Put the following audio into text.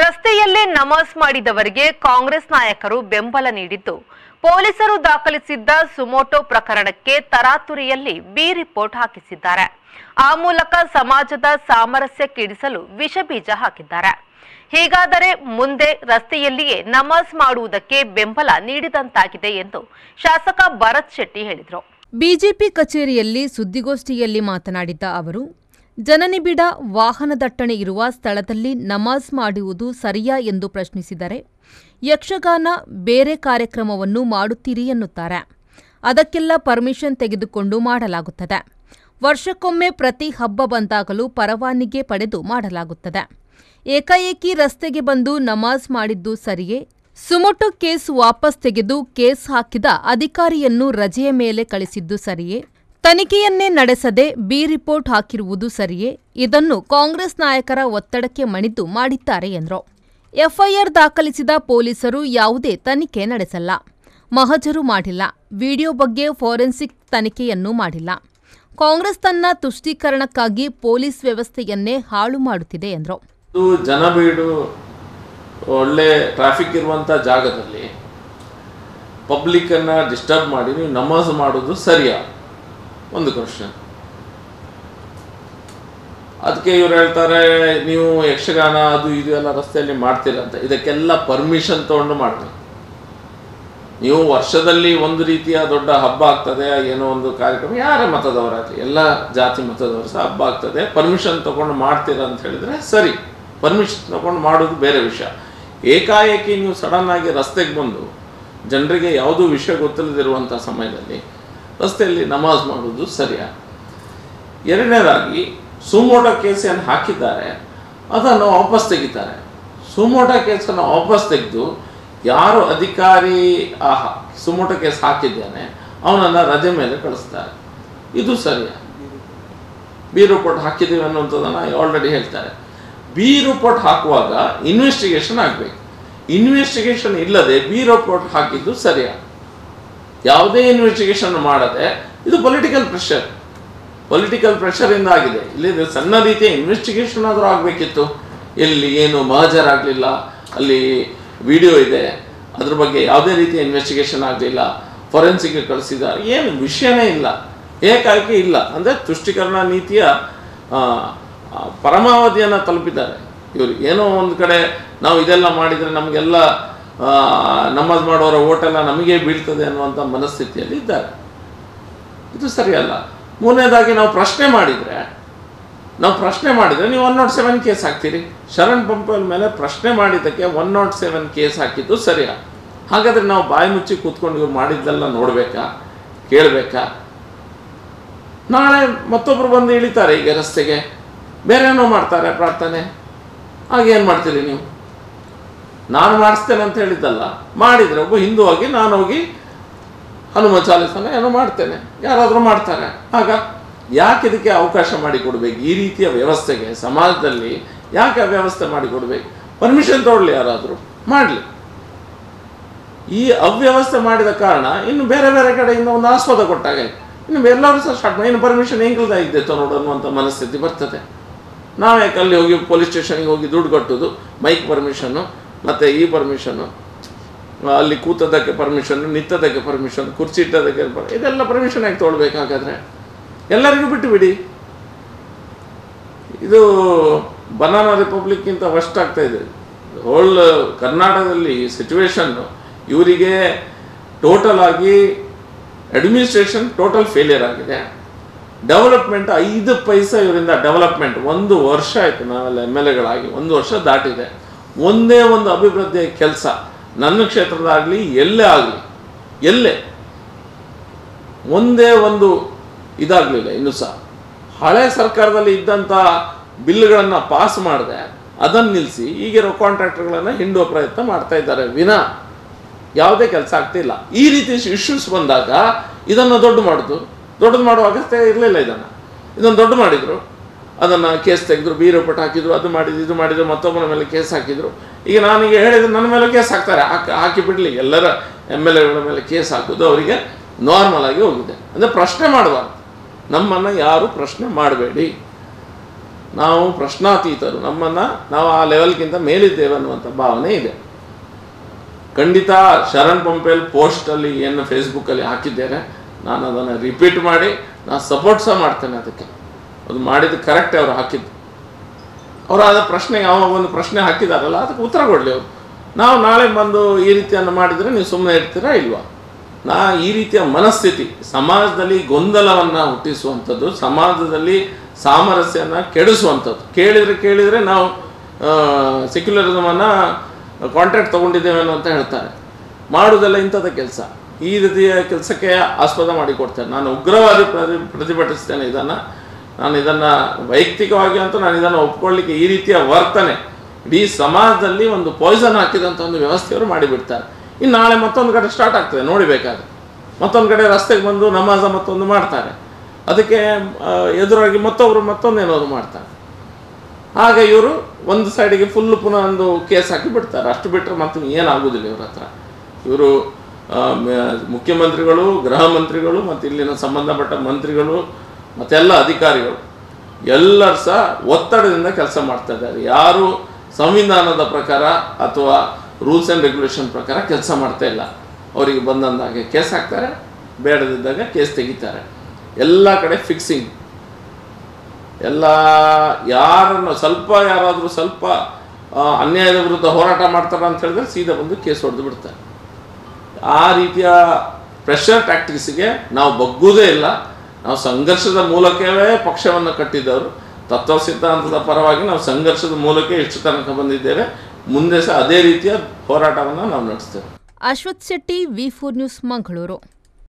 ರಸ್ತೆಯಲ್ಲೇ ನಮಾಜ್ ಮಾಡಿದವರಿಗೆ ಕಾಂಗ್ರೆಸ್ ನಾಯಕರು ಬೆಂಬಲ ನೀಡಿದ್ದು, ಪೊಲೀಸರು ದಾಖಲಿಸಿದ್ದ ಸುಮೋಟೋ ಪ್ರಕರಣಕ್ಕೆ ತರಾತುರಿಯಲ್ಲಿ ಬಿ ರಿಪೋರ್ಟ್ ಹಾಕಿಸಿದ್ದಾರೆ. ಆ ಮೂಲಕ ಸಮಾಜದ ಸಾಮರಸ್ಯಕ್ಕಿಳಿಸಲು ವಿಷಬೀಜ ಹಾಕಿದ್ದಾರೆ. ಹೀಗಾದರೆ ಮುಂದೆ ರಸ್ತೆಯಲ್ಲಿಯೇ ನಮಾಜ್ ಮಾಡುವುದಕ್ಕೆ ಬೆಂಬಲ ನೀಡಿದಂತಾಗಿದೆ ಎಂದು ಶಾಸಕ ಭರತ್ ಶೆಟ್ಟಿ ಹೇಳಿದರು. ಬಿಜೆಪಿ ಕಚೇರಿಯಲ್ಲಿ ಸುದ್ದಿಗೋಷ್ಠಿಯಲ್ಲಿ ಮಾತನಾಡಿದ್ದ ಅವರು, ಜನನಿಬಿಡ ವಾಹನ ದಟ್ಟಣೆ ಇರುವ ಸ್ಥಳದಲ್ಲಿ ನಮಾಜ್ ಮಾಡುವುದು ಸರಿಯಾ ಎಂದು ಪ್ರಶ್ನಿಸಿದರೆ, ಯಕ್ಷಗಾನ ಬೇರೆ ಕಾರ್ಯಕ್ರಮವನ್ನು ಮಾಡುತ್ತೀರಿ ಎನ್ನುತ್ತಾರೆ. ಅದಕ್ಕೆಲ್ಲ ಪರ್ಮಿಷನ್ ತೆಗೆದುಕೊಂಡು ಮಾಡಲಾಗುತ್ತದೆ. ವರ್ಷಕ್ಕೊಮ್ಮೆ ಪ್ರತಿ ಹಬ್ಬ ಬಂದಾಗಲೂ ಪರವಾನಿಗೆ ಪಡೆದು ಮಾಡಲಾಗುತ್ತದೆ. ಏಕಾಏಕಿ ರಸ್ತೆಗೆ ಬಂದು ನಮಾಜ್ ಮಾಡಿದ್ದು ಸರಿಯೇ? ಸುಮೋಟೋ ಕೇಸ್ ವಾಪಸ್ ತೆಗೆದು ಕೇಸ್ ಹಾಕಿದ ಅಧಿಕಾರಿಯನ್ನು ರಜೆಯ ಮೇಲೆ ಕಳಿಸಿದ್ದು ಸರಿಯೇ? ತನಿಖೆಯನ್ನೇ ನಡೆಸದೆ ಬಿ ರಿಪೋರ್ಟ್ ಹಾಕಿರುವುದು ಸರಿಯೇ? ಇದನ್ನು ಕಾಂಗ್ರೆಸ್ ನಾಯಕರ ಒತ್ತಡಕ್ಕೆ ಮಣಿದು ಮಾಡಿದ್ದಾರೆ ಎಂದರು. ಎಫ್ಐಆರ್ ದಾಖಲಿಸಿದ ಪೊಲೀಸರು ಯಾವುದೇ ತನಿಖೆ ನಡೆಸಲ್ಲ, ಮಹಜರು ಮಾಡಿಲ್ಲ, ವಿಡಿಯೋ ಬಗ್ಗೆ ಫೋರೆನ್ಸಿಕ್ ತನಿಖೆಯನ್ನೂ ಮಾಡಿಲ್ಲ. ಕಾಂಗ್ರೆಸ್ ತನ್ನ ತುಷ್ಟೀಕರಣಕ್ಕಾಗಿ ಪೊಲೀಸ್ ವ್ಯವಸ್ಥೆಯನ್ನೇ ಹಾಳು ಮಾಡುತ್ತಿದೆ ಎಂದರು. ಜನಬೀಡು ಒಳ್ಳೆ ಟ್ರಾಫಿಕ್ ಇರುವಂಥ ಜಾಗದಲ್ಲಿ ಪಬ್ಲಿಕ್ಕನ್ನು ಡಿಸ್ಟರ್ಬ್ ಮಾಡಿ ನೀವು ನಮಾಜ್ ಮಾಡೋದು ಸರಿಯಾ? ಒಂದು ಕ್ವಶನ್. ಅದಕ್ಕೆ ಇವ್ರು ಹೇಳ್ತಾರೆ, ನೀವು ಯಕ್ಷಗಾನ ಅದು ಇದು ಎಲ್ಲ ರಸ್ತೆಯಲ್ಲಿ ಮಾಡ್ತೀರ ಅಂತ. ಇದಕ್ಕೆಲ್ಲ ಪರ್ಮಿಷನ್ ತೊಗೊಂಡು ಮಾಡಬೇಕು. ನೀವು ವರ್ಷದಲ್ಲಿ ಒಂದು ರೀತಿಯ ದೊಡ್ಡ ಹಬ್ಬ ಆಗ್ತದೆ, ಏನೋ ಒಂದು ಕಾರ್ಯಕ್ರಮ, ಯಾರೇ ಮತದವರಾಗಲಿ, ಎಲ್ಲ ಜಾತಿ ಮತದವರು ಸಹ ಹಬ್ಬ ಆಗ್ತದೆ, ಪರ್ಮಿಷನ್ ತೊಗೊಂಡು ಮಾಡ್ತೀರ ಅಂತ ಹೇಳಿದರೆ ಸರಿ. ಪರ್ಮಿಷನ್ ತೊಗೊಂಡು ಮಾಡೋದು ಬೇರೆ ವಿಷಯ. ಏಕಾಏಕಿ ನೀವು ಸಡನ್ನಾಗಿ ರಸ್ತೆಗೆ ಬಂದು ಜನರಿಗೆ ಯಾವುದೂ ವಿಷಯ ಗೊತ್ತಿಲ್ಲದಿರುವಂಥ ಸಮಯದಲ್ಲಿ ರಸ್ತೆಯಲ್ಲಿ ನಮಾಜ್ ಮಾಡೋದು ಸರಿಯಾ? ಎರಡನೇದಾಗಿ ಸುಮೋಟೋ ಕೇಸನ್ನು ಹಾಕಿದ್ದಾರೆ, ಅದನ್ನು ವಾಪಸ್ ತೆಗಿತಾರೆ. ಸುಮೋಟೋ ಕೇಸನ್ನು ವಾಪಸ್ ತೆಗೆದು ಯಾರು ಅಧಿಕಾರಿ ಆ ಸುಮೋಟೋ ಕೇಸ್ ಹಾಕಿದ್ದಾನೆ ಅವನನ್ನು ರಜೆ ಮೇಲೆ ಕಳಿಸ್ತಾರೆ. ಇದು ಸರಿಯಾ? ಬಿ ರಿಪೋರ್ಟ್ ಹಾಕಿದ್ದೀವಿ ಅನ್ನುವಂಥದ್ದನ್ನು ಆಲ್ರೆಡಿ ಹೇಳ್ತಾರೆ. ಬಿ ರಿಪೋರ್ಟ್ ಹಾಕುವಾಗ ಇನ್ವೆಸ್ಟಿಗೇಷನ್ ಆಗಬೇಕು. ಇನ್ವೆಸ್ಟಿಗೇಷನ್ ಇಲ್ಲದೆ ಬಿ ರಿಪೋರ್ಟ್ ಹಾಕಿದ್ದು ಸರಿಯಾ? ಯಾವುದೇ ಇನ್ವೆಸ್ಟಿಗೇಷನ್ ಮಾಡದೆ ಇದು ಪೊಲಿಟಿಕಲ್ ಪ್ರೆಷರಿಂದ ಆಗಿದೆ. ಇಲ್ಲಿ ಸಣ್ಣ ರೀತಿಯ ಇನ್ವೆಸ್ಟಿಗೇಷನ್ ಆದರೂ ಆಗಬೇಕಿತ್ತು. ಎಲ್ಲಿ ಏನು ಮಹಜರಾಗಲಿಲ್ಲ, ಅಲ್ಲಿ ವಿಡಿಯೋ ಇದೆ, ಅದ್ರ ಬಗ್ಗೆ ಯಾವುದೇ ರೀತಿಯ ಇನ್ವೆಸ್ಟಿಗೇಷನ್ ಆಗಲಿಲ್ಲ, ಫೊರೆನ್ಸಿಕ್ಗೆ ಕಳಿಸಿದ್ದಾರೆ, ಏನು ವಿಷಯನೇ ಇಲ್ಲ, ಏಕಾಏಕಿ ಇಲ್ಲ. ಅಂದರೆ ತುಷ್ಟೀಕರಣ ನೀತಿಯ ಪರಮಾವಧಿಯನ್ನು ತಲುಪಿದ್ದಾರೆ ಇವರು. ಏನೋ ಒಂದು ಕಡೆ ನಾವು ಇದೆಲ್ಲ ಮಾಡಿದರೆ ನಮಗೆಲ್ಲ ನಮಾಜ್ ಮಾಡೋರ ಓಟೆಲ್ಲ ನಮಗೆ ಬೀಳ್ತದೆ ಅನ್ನುವಂಥ ಮನಸ್ಥಿತಿಯಲ್ಲಿ ಇದ್ದಾರೆ. ಇದು ಸರಿಯಲ್ಲ. ಮೂರನೇದಾಗಿ ನಾವು ಪ್ರಶ್ನೆ ಮಾಡಿದರೆ ನೀವು 107 ಕೇಸ್ ಹಾಕ್ತೀರಿ. ಶರಣ್ ಪಂಪಲ್ ಮೇಲೆ ಪ್ರಶ್ನೆ ಮಾಡಿದ್ದಕ್ಕೆ 107 ಕೇಸ್ ಹಾಕಿದ್ದು ಸರಿಯಾ? ಹಾಗಾದರೆ ನಾವು ಬಾಯಿ ಮುಚ್ಚಿ ಕೂತ್ಕೊಂಡು ಇವ್ರು ಮಾಡಿದ್ದೆಲ್ಲ ನೋಡಬೇಕಾ, ಕೇಳಬೇಕಾ? ನಾಳೆ ಮತ್ತೊಬ್ಬರು ಬಂದು ಇಳಿತಾರೆ ಈಗ ರಸ್ತೆಗೆ, ಬೇರೆನೋ ಮಾಡ್ತಾರೆ ಪ್ರಾರ್ಥನೆ, ಆಗೇನು ಮಾಡ್ತೀರಿ ನೀವು? ನಾನು ಮಾಡಿಸ್ತೇನೆ ಅಂತ ಹೇಳಿದ್ದಲ್ಲ, ಮಾಡಿದರೆ ಒಬ್ಬ ಹಿಂದೂ ಆಗಿ ನಾನು ಹೋಗಿ ಹನುಮ ಚಾಲಿಸನ ಏನೋ ಮಾಡ್ತೇನೆ, ಯಾರಾದರೂ ಮಾಡ್ತಾರೆ. ಆಗ ಯಾಕೆ ಇದಕ್ಕೆ ಅವಕಾಶ ಮಾಡಿಕೊಡ್ಬೇಕು? ಈ ರೀತಿಯ ವ್ಯವಸ್ಥೆಗೆ ಸಮಾಜದಲ್ಲಿ ಯಾಕೆ ಅವ್ಯವಸ್ಥೆ ಮಾಡಿಕೊಡ್ಬೇಕು? ಪರ್ಮಿಷನ್ ತೊಗೊಳ್ಳಿ, ಯಾರಾದರೂ ಮಾಡಲಿ. ಈ ಅವ್ಯವಸ್ಥೆ ಮಾಡಿದ ಕಾರಣ ಇನ್ನು ಬೇರೆ ಬೇರೆ ಕಡೆಯಿಂದ ಒಂದು ಆಸ್ಪದ ಕೊಟ್ಟಾಗ ಇನ್ನು ಎಲ್ಲರೂ ಸಹ ಸ್ಟಾರ್ಟ್ ಮಾಡಿ, ಇನ್ನು ಪರ್ಮಿಷನ್ ಹೆಂಗಿಲ್ದ ಇದ್ದೆತ್ತೋ ನೋಡು ಅನ್ನುವಂಥ ಮನಸ್ಥಿತಿ ಬರ್ತದೆ. ನಾವ್ಯಾಕೆ ಅಲ್ಲಿ ಹೋಗಿ ಪೊಲೀಸ್ ಸ್ಟೇಷನ್ಗೆ ಹೋಗಿ ದುಡ್ಡು ಕಟ್ಟೋದು, ಮೈಕ್ ಪರ್ಮಿಷನ್ನು ಮತ್ತು ಈ ಪರ್ಮಿಷನ್ನು, ಅಲ್ಲಿ ಕೂತದಕ್ಕೆ ಪರ್ಮಿಷನ್ನು, ನಿತ್ತದಕ್ಕೆ ಪರ್ಮಿಷನ್, ಕುರ್ಚಿ ಇಟ್ಟದಕ್ಕೆ ಇದೆಲ್ಲ ಪರ್ಮಿಷನ್ ಆಗಿ ತೊಗೊಳ್ಬೇಕಾಗಾದ್ರೆ ಎಲ್ಲರಿಗೂ ಬಿಟ್ಟು ಬಿಡಿ. ಇದು ಬನಾನಾ ರಿಪಬ್ಲಿಕ್ಕಿಂತ ವರ್ಸ್ಟ್ ಆಗ್ತಾ ಇದೆ. ಹೋಲ್ ಕರ್ನಾಟಕದಲ್ಲಿ ಸಿಚುವೇಶನ್ನು ಇವರಿಗೆ ಟೋಟಲ್ ಆಗಿ ಅಡ್ಮಿನಿಸ್ಟ್ರೇಷನ್ ಟೋಟಲ್ ಫೇಲಿಯರ್ ಆಗಿದೆ. ಡೆವಲಪ್ಮೆಂಟ್ 5 ಪೈಸೆ ಇವರಿಂದ ಡೆವಲಪ್ಮೆಂಟ್. 1 ವರ್ಷ ಆಯಿತು ನಾವೆಲ್ಲ MLAಗಳಾಗಿ, 1 ವರ್ಷ ದಾಟಿದೆ. ಒಂದೇ ಒಂದು ಅಭಿವೃದ್ಧಿಯ ಕೆಲಸ ನನ್ನ ಕ್ಷೇತ್ರದಾಗಲಿ ಎಲ್ಲೇ ಒಂದೇ ಒಂದು ಇದಾಗಲಿಲ್ಲ. ಇನ್ನೂ ಸಹ ಹಳೆ ಸರ್ಕಾರದಲ್ಲಿ ಇದ್ದಂಥ ಬಿಲ್ಗಳನ್ನು ಪಾಸ್ ಮಾಡಿದೆ, ಅದನ್ನು ನಿಲ್ಲಿಸಿ ಈಗಿರೋ ಕಾಂಟ್ರಾಕ್ಟರ್ಗಳನ್ನು ಹಿಂಡುವ ಪ್ರಯತ್ನ ಮಾಡ್ತಾ ಇದ್ದಾರೆ ವಿನಾ ಯಾವುದೇ ಕೆಲಸ ಆಗ್ತಿಲ್ಲ. ಈ ರೀತಿ ಇಶ್ಯೂಸ್ ಬಂದಾಗ ಇದನ್ನು ದೊಡ್ಡದು ಮಾಡುವ ಅಗತ್ಯ ಇರಲಿಲ್ಲ. ಇದನ್ನು ದೊಡ್ಡ ಮಾಡಿದರು, ಅದನ್ನು ಕೇಸ್ ತೆಗೆದ್ರು, ಬಿ ರಿಪೋರ್ಟ್ ಹಾಕಿದ್ರು, ಇದು ಮಾಡಿದ್ರು, ಮತ್ತೊಬ್ಬನ ಮೇಲೆ ಕೇಸ್ ಹಾಕಿದ್ರು. ಈಗ ನಾನೀಗ ಹೇಳಿದರೆ ನನ್ನ ಮೇಲೆ ಕೇಸ್ ಹಾಕ್ತಾರೆ, ಹಾಕಿಬಿಡಲಿ. ಎಲ್ಲರ MLAಗಳ ಮೇಲೆ ಕೇಸ್ ಹಾಕೋದು ಅವರಿಗೆ ನಾರ್ಮಲ್ ಆಗಿ ಹೋಗಿದೆ. ಅಂದರೆ ಪ್ರಶ್ನೆ ಮಾಡಬಾರ್ದು, ನಮ್ಮನ್ನು ಯಾರು ಪ್ರಶ್ನೆ ಮಾಡಬೇಡಿ. ನಾವು ಪ್ರಶ್ನಾತೀತರು, ನಮ್ಮನ್ನು ನಾವು ಆ ಲೆವೆಲ್ಗಿಂತ ಮೇಲಿದ್ದೇವೆ ಅನ್ನುವಂಥ ಭಾವನೆ ಇದೆ. ಖಂಡಿತ ಶರಣ್ ಪಂಪೇಲ್ ಪೋಸ್ಟಲ್ಲಿ ಏನು ಫೇಸ್ಬುಕ್ಕಲ್ಲಿ ಹಾಕಿದ್ದೇನೆ, ನಾನು ಅದನ್ನು ರಿಪೀಟ್ ಮಾಡಿ ನಾನು ಸಪೋರ್ಟ್ ಸಹ ಮಾಡ್ತೇನೆ. ಅದಕ್ಕೆ ಅದು ಮಾಡಿದ್ದು ಕರೆಕ್ಟ್. ಅವರು ಹಾಕಿದ್ದು, ಅವರು ಆದ ಪ್ರಶ್ನೆಗೆ ಒಂದು ಪ್ರಶ್ನೆ ಹಾಕಿದಾರಲ್ಲ, ಅದಕ್ಕೆ ಉತ್ತರ ಕೊಡಲಿ ಅವರು. ನಾವು ನಾಳೆ ಬಂದು ಈ ರೀತಿಯನ್ನು ಮಾಡಿದರೆ ನೀವು ಸುಮ್ಮನೆ ಇರ್ತೀರಾ ಇಲ್ವಾ? ಈ ರೀತಿಯ ಮನಸ್ಥಿತಿ ಸಮಾಜದಲ್ಲಿ ಗೊಂದಲವನ್ನು ಹುಟ್ಟಿಸುವಂಥದ್ದು, ಸಮಾಜದಲ್ಲಿ ಸಾಮರಸ್ಯನ ಕೆಡಿಸುವಂಥದ್ದು. ಕೇಳಿದರೆ ನಾವು ಸೆಕ್ಯುಲರಿಸಮನ್ನು ಕಾಂಟ್ರಾಕ್ಟ್ ತೊಗೊಂಡಿದ್ದೇವೆ ಅಂತ ಹೇಳ್ತಾರೆ. ಮಾಡುವುದೆಲ್ಲ ಇಂಥದ್ದು ಕೆಲಸ. ಈ ರೀತಿಯ ಕೆಲಸಕ್ಕೆ ಆಸ್ಪದ ಮಾಡಿಕೊಡ್ತೇನೆ. ನಾನು ಉಗ್ರವಾದಿ ಪ್ರತಿಭಟಿಸ್ತೇನೆ ನಾನು ಇದನ್ನು ವೈಯಕ್ತಿಕವಾಗಿ ಅಂತೂ ನಾನು ಇದನ್ನು ಒಪ್ಕೊಳ್ಳಿಕ್ಕೆ, ಈ ರೀತಿಯ ವರ್ತನೆ ಇಡೀ ಸಮಾಜದಲ್ಲಿ ಒಂದು ಪಾಯ್ಸನ್ ಹಾಕಿದಂಥ ಒಂದು ವ್ಯವಸ್ಥೆಯವರು ಮಾಡಿಬಿಡ್ತಾರೆ. ಇನ್ನು ನಾಳೆ ಮತ್ತೊಂದು ಕಡೆ ಸ್ಟಾರ್ಟ್ ಆಗ್ತದೆ ನೋಡಿಬೇಕಾದ್ರೆ. ಮತ್ತೊಂದು ಕಡೆ ರಸ್ತೆಗೆ ಬಂದು ನಮಾಜ ಮತ್ತೊಂದು ಮಾಡ್ತಾರೆ, ಅದಕ್ಕೆ ಎದುರಾಗಿ ಮತ್ತೊಂದು ಏನಾದ್ರು ಮಾಡ್ತಾರೆ. ಹಾಗೆ ಇವರು ಒಂದು ಸೈಡಿಗೆ ಫುಲ್ಲು ಪುನಃ ಒಂದು ಕೇಸ್ ಹಾಕಿ ಬಿಡ್ತಾರೆ. ಅಷ್ಟು ಬಿಟ್ಟರೆ ಮತ್ತೆ ಏನಾಗೋದಿಲ್ಲ ಇವ್ರ ಹತ್ರ. ಇವರು ಮುಖ್ಯಮಂತ್ರಿಗಳು, ಗೃಹ ಮಂತ್ರಿಗಳು ಮತ್ತು ಇಲ್ಲಿನ ಸಂಬಂಧಪಟ್ಟ ಮಂತ್ರಿಗಳು ಮತ್ತೆಲ್ಲ ಅಧಿಕಾರಿಗಳು ಎಲ್ಲರೂ ಸಹ ಒತ್ತಡದಿಂದ ಕೆಲಸ ಮಾಡ್ತಾ ಇದ್ದಾರೆ. ಯಾರು ಸಂವಿಧಾನದ ಪ್ರಕಾರ ಅಥವಾ ರೂಲ್ಸ್ ಆ್ಯಂಡ್ ರೆಗ್ಯುಲೇಷನ್ ಪ್ರಕಾರ ಕೆಲಸ ಮಾಡ್ತಾ ಇಲ್ಲ. ಅವರಿಗೆ ಬಂದಂದಾಗೆ ಕೇಸ್ ಹಾಕ್ತಾರೆ, ಬೇಡದಿದ್ದಾಗ ಕೇಸ್ ತೆಗಿತಾರೆ. ಎಲ್ಲ ಕಡೆ ಫಿಕ್ಸಿಂಗ್. ಎಲ್ಲ ಯಾರಾದರೂ ಸ್ವಲ್ಪ ಅನ್ಯಾಯದ ವಿರುದ್ಧ ಹೋರಾಟ ಮಾಡ್ತಾರೆ ಅಂತ ಹೇಳಿದ್ರೆ ಸೀದಾ ಬಂದು ಕೇಸ್ ಹೊಡೆದು ಬಿಡ್ತಾರೆ. ಆ ರೀತಿಯ ಪ್ರೆಷರ್ ಟ್ಯಾಕ್ಟಿಕ್ಸ್ಗೆ ನಾವು ಬಗ್ಗುವುದೇ ಇಲ್ಲ. ನಾವು ಸಂಘರ್ಷದ ಮೂಲಕವೇ ಪಕ್ಷವನ್ನು ಕಟ್ಟಿದ್ದವರು. ತತ್ವ ಸಿದ್ಧಾಂತದ ಪರವಾಗಿ ನಾವು ಸಂಘರ್ಷದ ಮೂಲಕ ಇಷ್ಟು ತನಕ ಬಂದಿದ್ದೇವೆ. ಮುಂದೆ ಸಹ ಅದೇ ರೀತಿಯ ಹೋರಾಟವನ್ನು ನಾವು ನಡೆಸ್ತೇವೆ. ಅಶ್ವಥ್ ಶೆಟ್ಟಿ, ವಿ4 ನ್ಯೂಸ್, ಮಂಗಳೂರು.